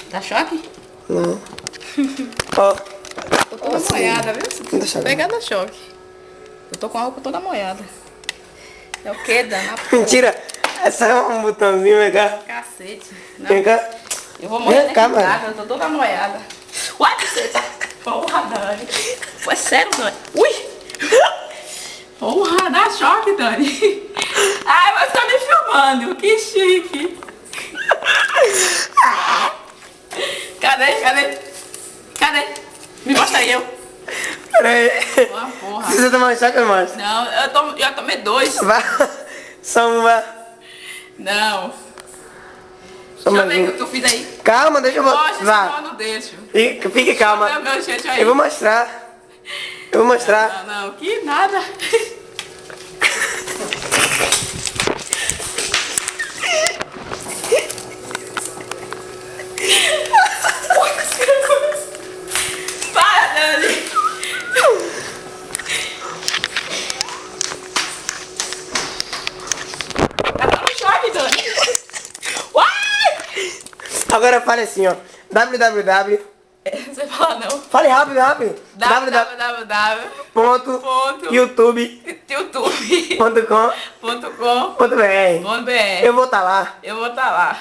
Tá choque? Não. Ó. Tô toda molhada, viu? Não tá choque. Pegada choque. Eu tô com a roupa toda molhada. É o que, Dana? Mentira. Essa é um botãozinho, vem cá. Cacete. Não. Vem cá. Eu vou molhar Vem cá, dentro de mano. casa, eu tô toda molhada. Uai, você tá... Porra, Dani. Foi sério, Dani. Ui! Porra, dá choque, Dani. Ai, mas tá me filmando. Que chique. Cadê? Me mostra aí eu. Pera aí. Uma porra. Se você tomar um choque, eu mostro. Não, eu tomei 2. Vá. Só uma. Não. Só Deixa eu mais ver o uma. que eu fiz aí. Calma, deixa eu Mostra, mostrar. senão eu Vá. não deixo. Fique calma. Deixa eu ver meu jeito aí. Eu vou mostrar. Eu vou mostrar. Não, que nada. Para, Dani. Tá dando choque, Dani. Uai! Agora fale assim, ó. www. Você fala não. Fale rápido, rápido. www.youtube.com.br www.youtube.com.br. Eu vou estar lá. Eu vou estar lá.